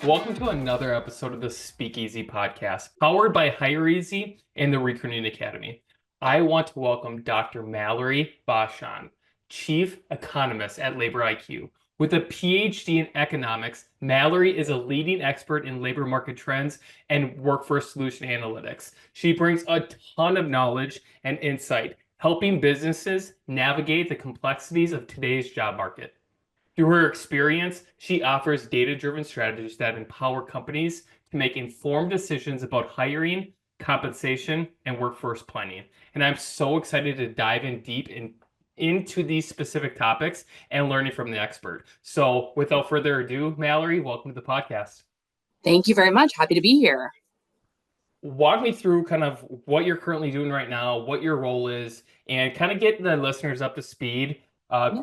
Welcome to another episode of the speakEZ podcast, powered by HireEZ and the Recruiting Academy. I want to welcome Dr. Mallory Vachon, Chief Economist at LaborIQ. With a PhD in economics, Mallory is a leading expert in labor market trends and workforce solution analytics. She brings a ton of knowledge and insight, helping businesses navigate the complexities of today's job market. Through her experience, she offers data-driven strategies that empower companies to make informed decisions about hiring, compensation, and workforce planning. And I'm so excited to dive in deep into these specific topics and learning from the expert. So without further ado, Mallory, welcome to the podcast. Thank you very much. Happy to be here. Walk me through kind of what you're currently doing right now, what your role is, and kind of get the listeners up to speed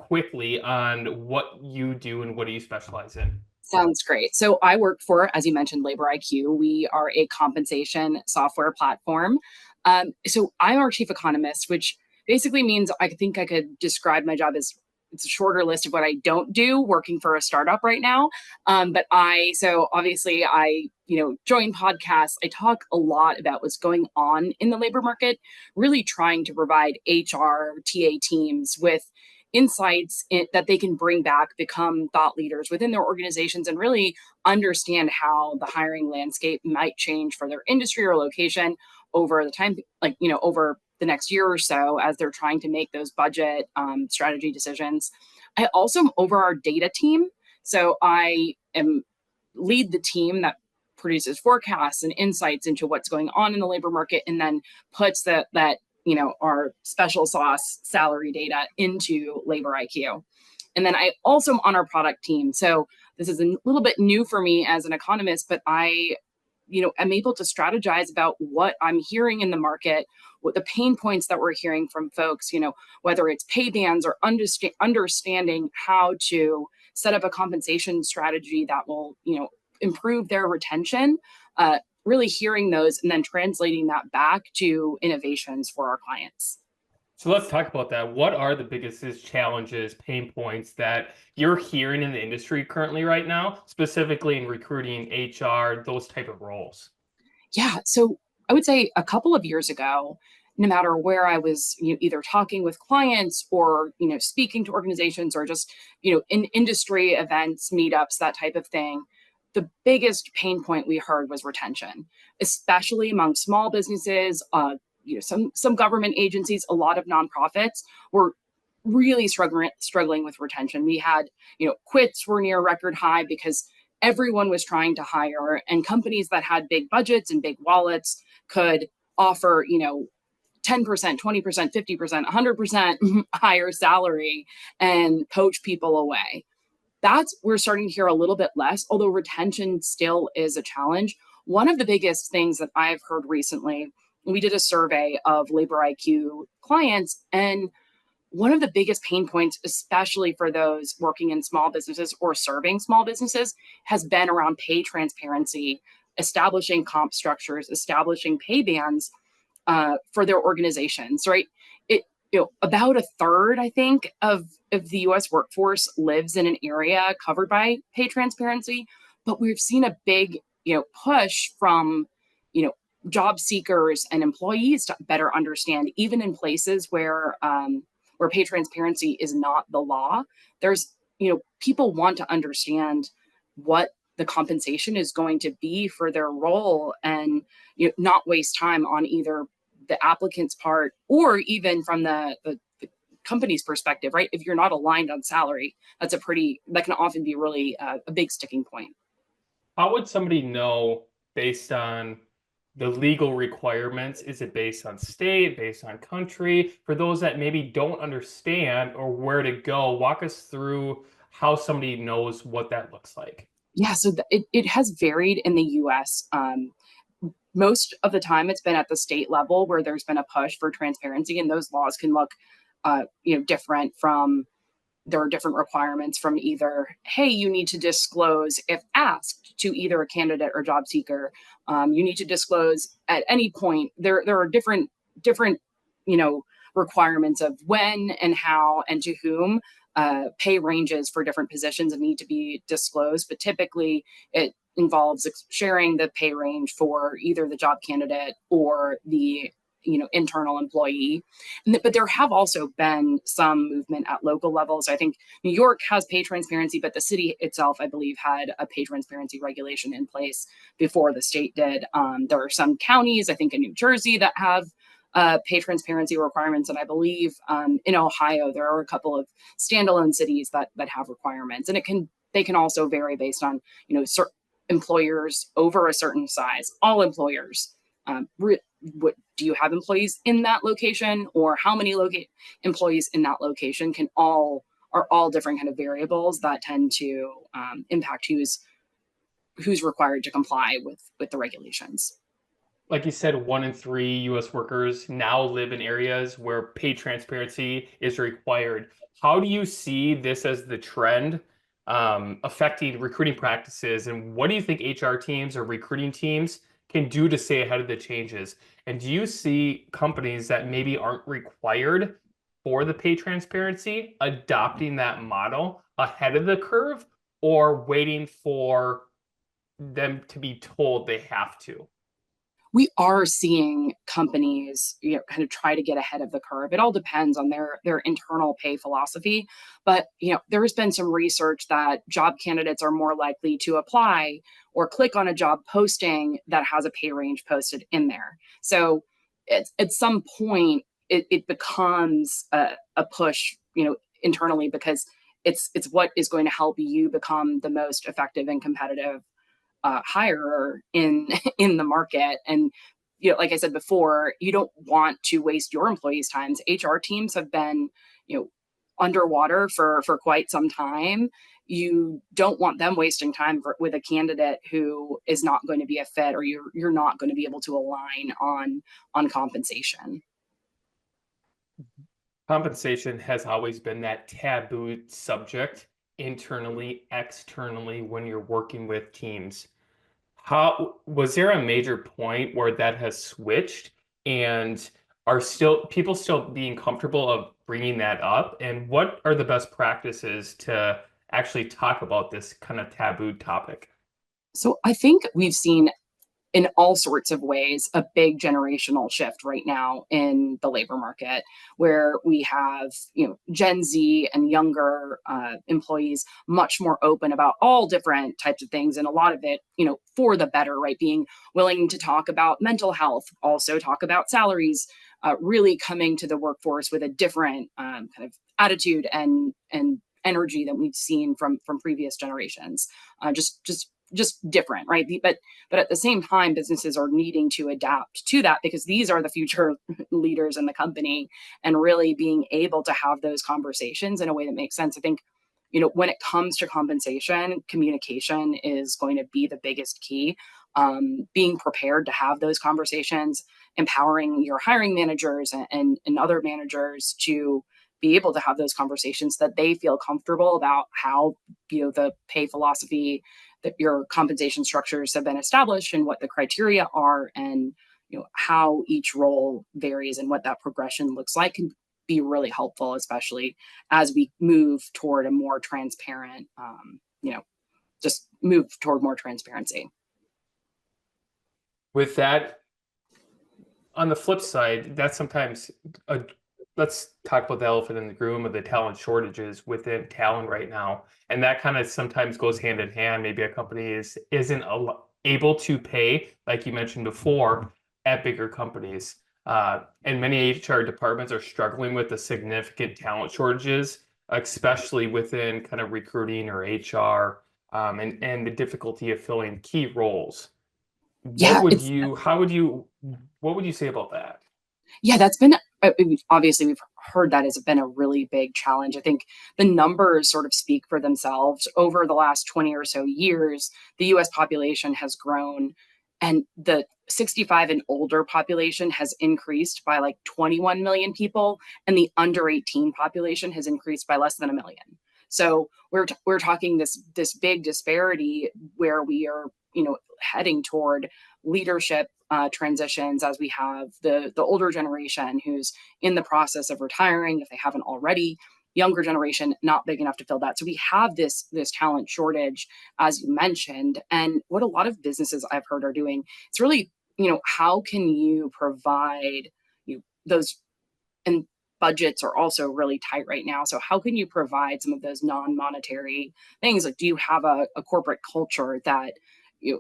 quickly on what you do and what do you specialize in. Sounds great. So I work for, as you mentioned, LaborIQ. We are a compensation software platform. So I'm our chief economist, which basically means I think I could describe my job as it's a shorter list of what I don't do working for a startup right now. So obviously I, join podcasts. I talk a lot about what's going on in the labor market, really trying to provide HR, TA teams with insights that they can bring back, become thought leaders within their organizations, and really understand how the hiring landscape might change for their industry or location over the time, over the next year or so as they're trying to make those budget strategy decisions. I also am over our data team. So I lead the team that produces forecasts and insights into what's going on in the labor market, and then puts that our special sauce salary data into LaborIQ. And then I also am on our product team. So this is a little bit new for me as an economist, but I am able to strategize about what I'm hearing in the market, what the pain points that we're hearing from folks, whether it's pay bands or understanding how to set up a compensation strategy that will, improve their retention. Really hearing those and then translating that back to innovations for our clients. So let's talk about that. What are the biggest challenges, pain points that you're hearing in the industry currently right now, specifically in recruiting, HR, those type of roles? Yeah, so I would say a couple of years ago, no matter where I was, either talking with clients or speaking to organizations or just in industry events, meetups, that type of thing, the biggest pain point we heard was retention, especially among small businesses. Some government agencies, a lot of nonprofits were really struggling with retention. We had quits were near record high because everyone was trying to hire, and companies that had big budgets and big wallets could offer 10%, 20%, 50%, 100% higher salary and poach people away. We're starting to hear a little bit less, although retention still is a challenge. One of the biggest things that I've heard recently, we did a survey of LaborIQ clients, and one of the biggest pain points, especially for those working in small businesses or serving small businesses, has been around pay transparency, establishing comp structures, establishing pay bands for their organizations, right? About a third, I think, of the U.S. workforce lives in an area covered by pay transparency, but we've seen a big, push from, job seekers and employees to better understand, even in places where pay transparency is not the law. There's, people want to understand what the compensation is going to be for their role, and not waste time on either the applicant's part or even from the company's perspective, right? If you're not aligned on salary, that can often be really a big sticking point. How would somebody know based on the legal requirements? Is it based on state, based on country? For those that maybe don't understand or where to go, walk us through how somebody knows what that looks like. Yeah, so it has varied in the US. Most of the time it's been at the state level where there's been a push for transparency, and those laws can look different. There are different requirements from either, hey, you need to disclose if asked to either a candidate or job seeker. You need to disclose at any point. There are different requirements of when and how and to whom pay ranges for different positions and need to be disclosed. But typically involves sharing the pay range for either the job candidate or the internal employee. But there have also been some movement at local levels. I think New York has pay transparency, but the city itself, I believe, had a pay transparency regulation in place before the state did. There are some counties, I think in New Jersey, that have pay transparency requirements, and I believe in Ohio there are a couple of standalone cities that have requirements, and they can also vary based on employers over a certain size. All employers, what do you have employees in that location, or how many employees in that location are all different kind of variables that tend to impact who's required to comply with the regulations. Like you said, 1 in 3 US workers now live in areas where pay transparency is required. How do you see this as the trend affecting recruiting practices? And what do you think HR teams or recruiting teams can do to stay ahead of the changes? And do you see companies that maybe aren't required for the pay transparency adopting that model ahead of the curve, or waiting for them to be told they have to? We are seeing companies, kind of try to get ahead of the curve. It all depends on their internal pay philosophy, but there has been some research that job candidates are more likely to apply or click on a job posting that has a pay range posted in there. So at some point, it becomes a push, internally, because it's what is going to help you become the most effective and competitive hire in in the market. And like I said before, you don't want to waste your employees' times. HR teams have been underwater for quite some time. You don't want them wasting time with a candidate who is not going to be a fit, or you're not going to be able to align on compensation. Compensation has always been that taboo subject internally, externally, when you're working with teams. How was there a major point where that has switched, and are still people still being comfortable of bringing that up? And what are the best practices to actually talk about this kind of taboo topic? So I think we've seen in all sorts of ways a big generational shift right now in the labor market, where we have Gen Z and younger employees much more open about all different types of things, and a lot of it for the better, right? Being willing to talk about mental health, also talk about salaries, really coming to the workforce with a different kind of attitude and energy than we've seen from previous generations. Just different, right? But at the same time, businesses are needing to adapt to that, because these are the future leaders in the company, and really being able to have those conversations in a way that makes sense. I think when it comes to compensation, communication is going to be the biggest key. Being prepared to have those conversations, empowering your hiring managers and other managers to be able to have those conversations, that they feel comfortable about how the pay philosophy, that your compensation structures have been established, and what the criteria are, and how each role varies and what that progression looks like, can be really helpful, especially as we move toward a more transparent, just move toward more transparency. With that, on the flip side, that's sometimes a let's talk about the elephant in the room of the talent shortages within talent right now. And that kind of sometimes goes hand in hand. Maybe a company isn't able to pay, like you mentioned before, at bigger companies. And many HR departments are struggling with the significant talent shortages, especially within kind of recruiting or HR, and the difficulty of filling key roles. Yeah, it's What would you say about that? Yeah, that's been obviously we've heard that has been a really big challenge. I think the numbers sort of speak for themselves. Over the last 20 or so years, the US population has grown, and the 65 and older population has increased by like 21 million people, and the under 18 population has increased by less than a million. So we're talking this big disparity, where we are heading toward leadership transitions, as we have the older generation who's in the process of retiring, if they haven't already, younger generation not big enough to fill that. So we have this talent shortage, as you mentioned. And what a lot of businesses I've heard are doing, it's really, how can you provide those, and budgets are also really tight right now. So how can you provide some of those non-monetary things? Like, do you have a corporate culture that,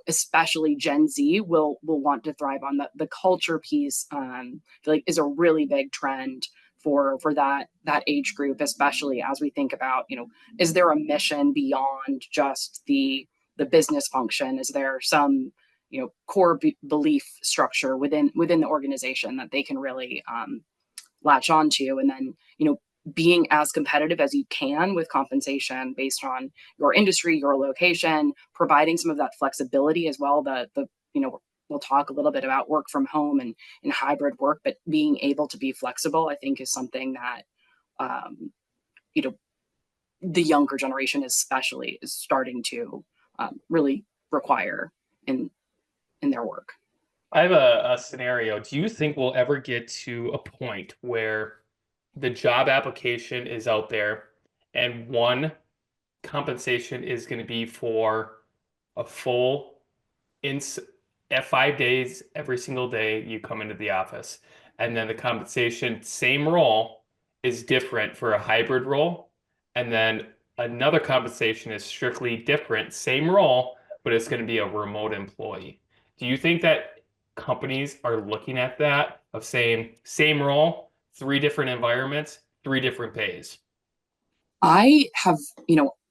especially Gen Z will want to thrive on? The culture piece, I feel like, is a really big trend for that age group, especially as we think about, is there a mission beyond just the business function? Is there some core belief structure within the organization that they can really latch onto? And then, being as competitive as you can with compensation based on your industry, your location, providing some of that flexibility as well. We'll talk a little bit about work from home and hybrid work, but being able to be flexible, I think, is something that, um, you know, the younger generation especially is starting to really require in their work. I have a scenario. Do you think we'll ever get to a point where the job application is out there and one compensation is going to be for a full in at 5 days every single day you come into the office, and then the compensation, same role, is different for a hybrid role, and then another compensation is strictly different, same role, but it's going to be a remote employee? Do you think that companies are looking at that of saying same role, three different environments, three different pays? I have,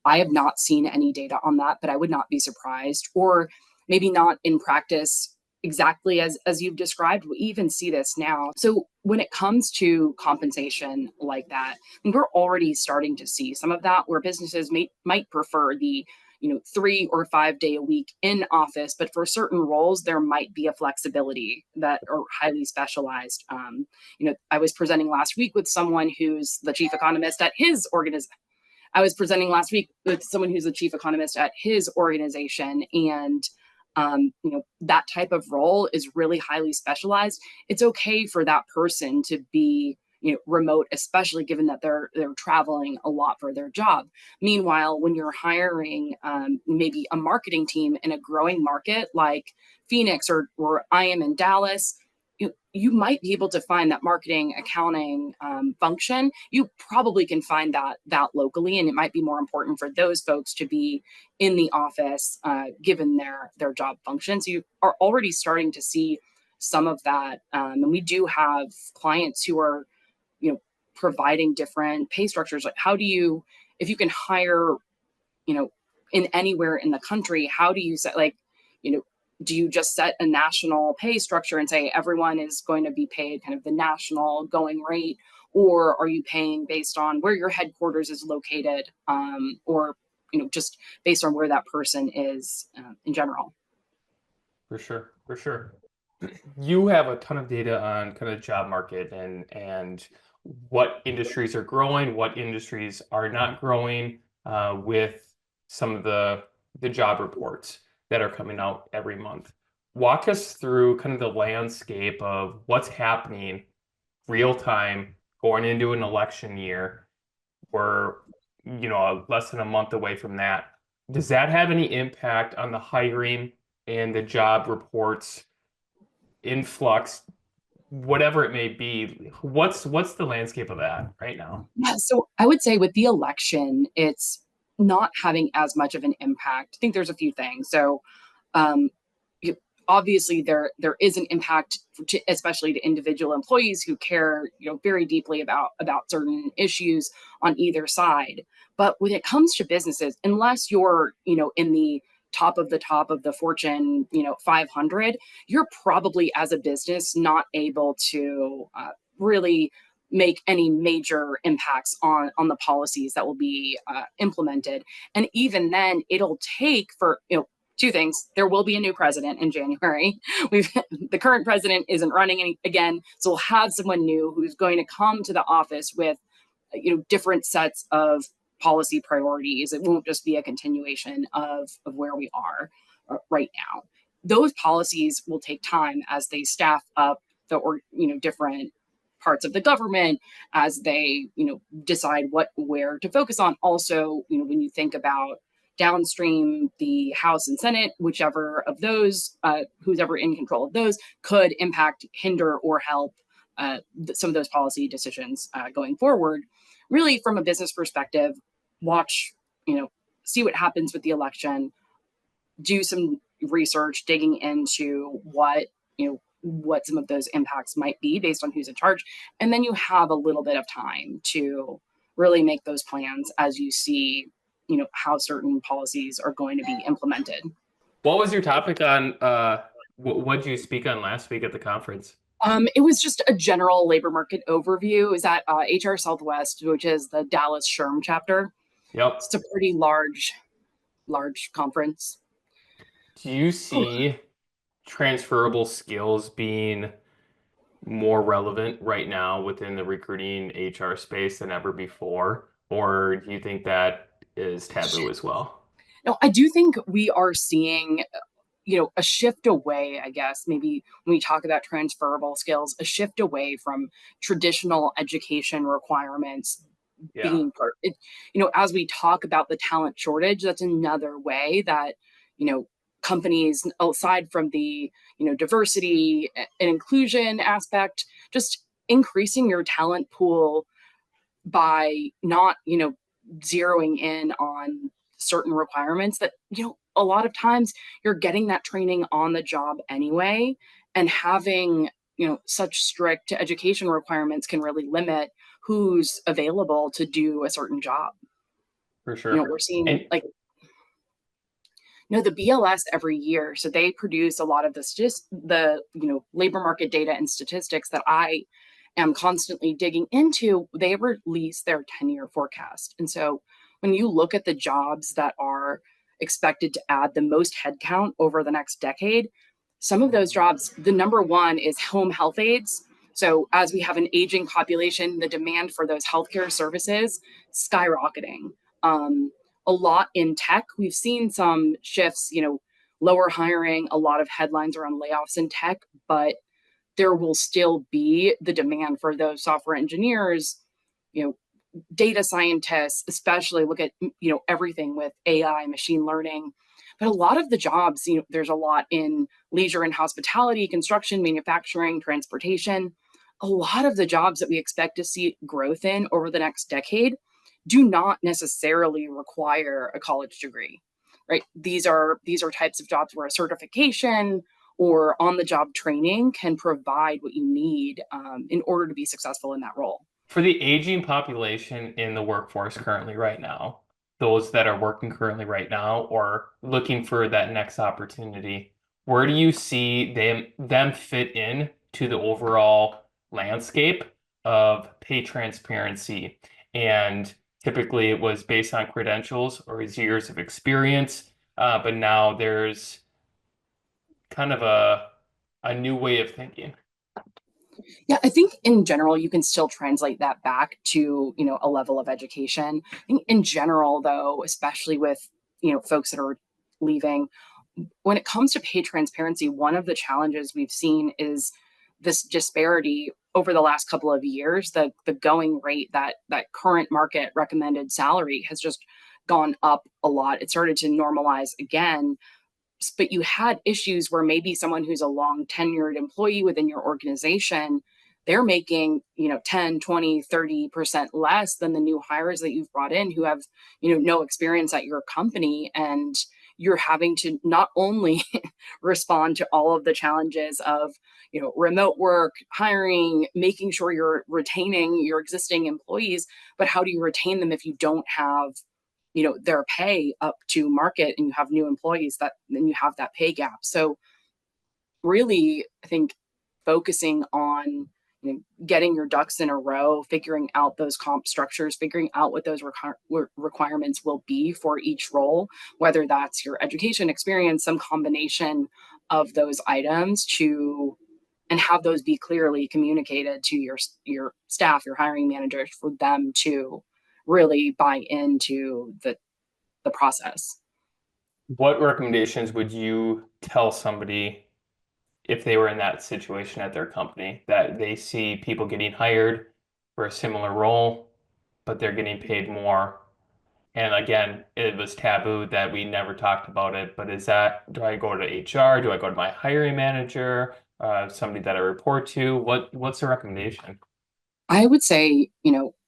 I have not seen any data on that, but I would not be surprised, or maybe not in practice exactly as you've described. We even see this now. So when it comes to compensation like that, and we're already starting to see some of that where businesses might prefer the 3 or 5 day a week in office, but for certain roles there might be a flexibility that are highly specialized. I was presenting last week with someone who's the chief economist at his organization. I was presenting last week with someone who's the chief economist at his organization, and that type of role is really highly specialized. It's okay for that person to be remote, especially given that they're traveling a lot for their job. Meanwhile, when you're hiring maybe a marketing team in a growing market like Phoenix or I am in Dallas, you might be able to find that marketing accounting function. You probably can find that locally, and it might be more important for those folks to be in the office given their job function. So you are already starting to see some of that, and we do have clients who are you know providing different pay structures. Like, how do you, if you can hire you know in anywhere in the country, how do you set, like, you know do you just set a national pay structure and say everyone is going to be paid kind of the national going rate, or are you paying based on where your headquarters is located, or just based on where that person is in general? For sure, for sure. You have a ton of data on kind of job market and what industries are growing, what industries are not growing, with some of the job reports that are coming out every month. Walk us through kind of the landscape of what's happening real time going into an election year. We're, less than a month away from that. Does that have any impact on the hiring and the job reports influx, whatever it may be? What's the landscape of that right now? Yeah, so I would say with the election, it's not having as much of an impact. I think there's a few things. So, um, obviously, there is an impact, especially to individual employees who care, very deeply about certain issues on either side. But when it comes to businesses, unless you're, in the top of the Fortune, 500, you're probably, as a business, not able to really make any major impacts on the policies that will be implemented. And even then, it'll take for two things. There will be a new president in January. We've The current president isn't running again, so we'll have someone new who's going to come to the office with different sets of policy priorities. It won't just be a continuation of where we are right now. Those policies will take time as they staff up the or different parts of the government as they, decide where to focus on. Also, when you think about downstream, the House and Senate, whichever of those, who's ever in control of those, could impact, hinder, or help some of those policy decisions going forward. Really, from a business perspective, watch, see what happens with the election, do some research digging into what some of those impacts might be based on who's in charge, and then you have a little bit of time to really make those plans as you see how certain policies are going to be implemented. What was your topic on what did you speak on last week at the conference? It was just a general labor market overview. It was at HR Southwest, which is the Dallas SHRM chapter. Yep. It's a pretty large conference. Do you see transferable skills being more relevant right now within the recruiting HR space than ever before? Or do you think that is taboo as well? No, I do think we are seeing a shift away, I guess, maybe when we talk about transferable skills, a shift away from traditional education requirements Yeah, being part. As we talk about the talent shortage, that's another way that, you know, companies, aside from the, diversity and inclusion aspect, just increasing your talent pool by not, zeroing in on certain requirements that, a lot of times you're getting that training on the job anyway. And having, such strict education requirements can really limit who's available to do a certain job. for sure. We're seeing And like, the BLS every year. So they produce a lot of this, just the, labor market data and statistics that I am constantly digging into. They release their 10-year forecast. And so when you look at the jobs that are expected to add the most headcount over the next decade, some of those jobs, the number one is home health aides. So as we have an aging population, the demand for those healthcare services skyrocketing. Um, a lot in tech. We've seen some shifts, lower hiring, a lot of headlines around layoffs in tech, but there will still be the demand for those software engineers, you know, data scientists, especially look at, everything with AI, machine learning. But a lot of the jobs, there's a lot in leisure and hospitality, construction, manufacturing, transportation. A lot of the jobs that we expect to see growth in over the next decade do not necessarily require a college degree, right? These are types of jobs where a certification or on the job training can provide what you need in order to be successful in that role. for the aging population in the workforce currently right now, those that are working currently right now or looking for that next opportunity, where do you see them fit in to the overall landscape of pay transparency? And typically it was based on credentials or years of experience, but now there's kind of a new way of thinking. Yeah, I think in general, you can still translate that back to, a level of education. I think in general, though, especially with, folks that are leaving, when it comes to pay transparency, one of the challenges we've seen is this disparity over the last couple of years. The going rate, that current market recommended salary has just gone up a lot. It started to normalize again, but you had issues where maybe someone who's a long tenured employee within your organization, they're making 10, 20, 30% less than the new hires that you've brought in who have no experience at your company. And you're having to not only respond to all of the challenges of remote work, hiring, making sure you're retaining your existing employees, but how do you retain them if you don't have their pay up to market and you have new employees, that then you have that pay gap. So really, I think focusing on getting your ducks in a row, figuring out those comp structures, figuring out what those requirements will be for each role, whether that's your education experience, some combination of those items, to and have those be clearly communicated to your staff, your hiring managers, for them to really buy into the process. What recommendations would you tell somebody if they were in that situation at their company, that they see people getting hired for a similar role, but they're getting paid more. And again, it was taboo that we never talked about it. But do I go to HR? Do I go to my hiring manager? Somebody that I report to? What's the recommendation? I would say,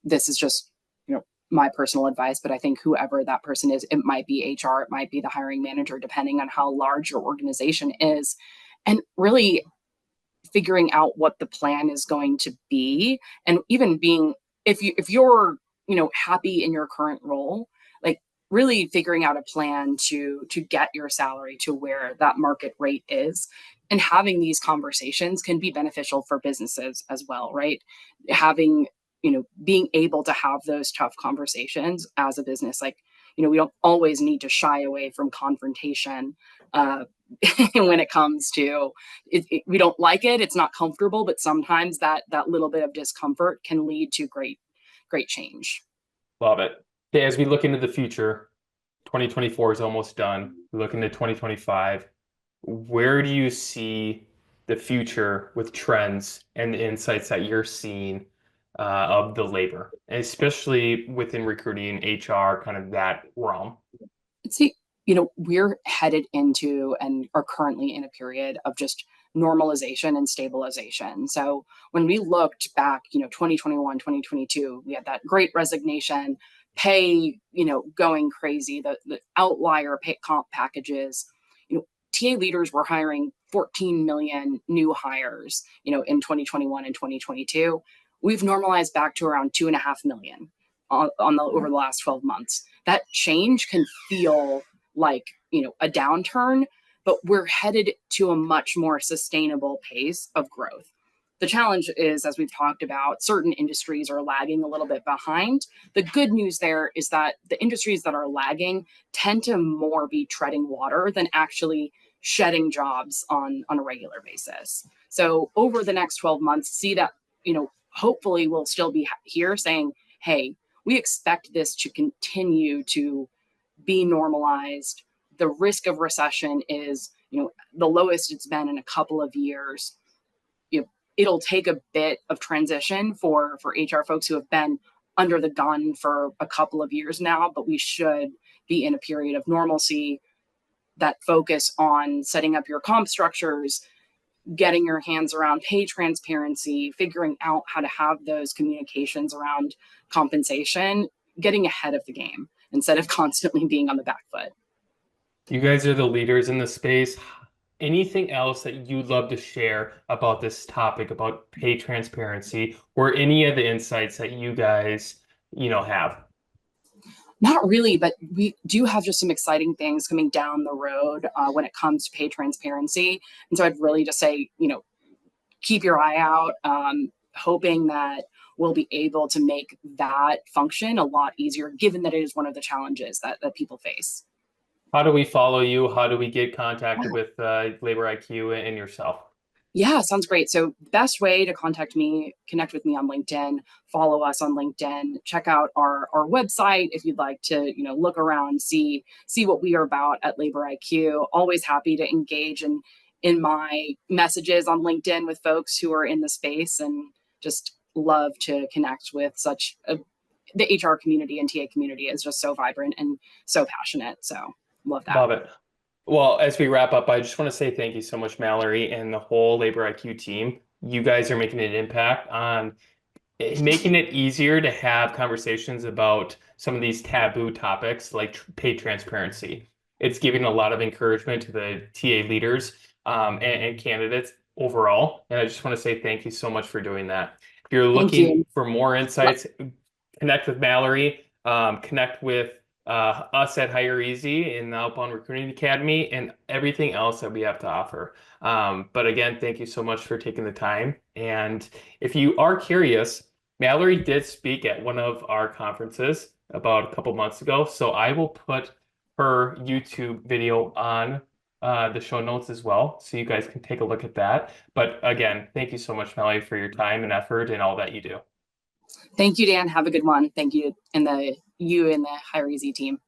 this is just, my personal advice, but I think whoever that person is, it might be HR, it might be the hiring manager, depending on how large your organization is. And really figuring out what the plan is going to be, and even being, if you're happy in your current role, like really figuring out a plan to get your salary to where that market rate is, and having these conversations can be beneficial for businesses as well, right? Having, being able to have those tough conversations as a business, like, we don't always need to shy away from confrontation. uh, when it comes to we don't like it, it's not comfortable, but sometimes that little bit of discomfort can lead to great change. Love it. Okay, as we look into the future, 2024 is almost done. We look into 2025. Where do you see the future with trends and the insights that you're seeing of the labor, especially within recruiting, HR, kind of that realm? See, we're headed into and are currently in a period of just normalization and stabilization. So when we looked back, 2021, 2022, we had that great resignation, pay, going crazy, the outlier pay comp packages. TA leaders were hiring 14 million new hires, in 2021 and 2022. We've normalized back to around 2.5 million over the last 12 months. That change can feel like, a downturn, but we're headed to a much more sustainable pace of growth. The challenge is, as we've talked about, certain industries are lagging a little bit behind. The good news there is that the industries that are lagging tend to more be treading water than actually shedding jobs on a regular basis. So over the next 12 months, see that, hopefully we'll still be here saying, hey, we expect this to continue to be normalized. The risk of recession is, the lowest it's been in a couple of years. It'll take a bit of transition for HR folks who have been under the gun for a couple of years now, but we should be in a period of normalcy that focus on setting up your comp structures, getting your hands around pay transparency, figuring out how to have those communications around compensation, getting ahead of the game instead of constantly being on the back foot. You guys are the leaders in the space. Anything else that you'd love to share about this topic, about pay transparency, or any of the insights that you guys, have? Not really, but we do have just some exciting things coming down the road when it comes to pay transparency. And so I'd really just say, keep your eye out, hoping that we'll be able to make that function a lot easier, given that it is one of the challenges that people face. How do we follow you? How do we get contacted with LaborIQ and yourself? Yeah, sounds great. So best way to contact me, connect with me on LinkedIn, follow us on LinkedIn, check out our website if you'd like to, look around, see what we are about at LaborIQ. Always happy to engage in my messages on LinkedIn with folks who are in the space, and just love to connect with the HR community and TA community is just so vibrant and so passionate. So love that. Love it. Well, as we wrap up, I just want to say thank you so much, Mallory, and the whole LaborIQ team. You guys are making an impact on making it easier to have conversations about some of these taboo topics like pay transparency. It's giving a lot of encouragement to the TA leaders and candidates overall. And I just want to say thank you so much for doing that. If you're Thank looking you. for more insights, connect with Mallory, connect with us at HireEZ in the Outbound Recruiting Academy, and everything else that we have to offer. But again, thank you so much for taking the time. And if you are curious, Mallory did speak at one of our conferences about a couple months ago. So I will put her YouTube video on the show notes as well, so you guys can take a look at that. But again, thank you so much, Mallory, for your time and effort and all that you do. Thank you, Dan. Have a good one. Thank you and the HireEZ team.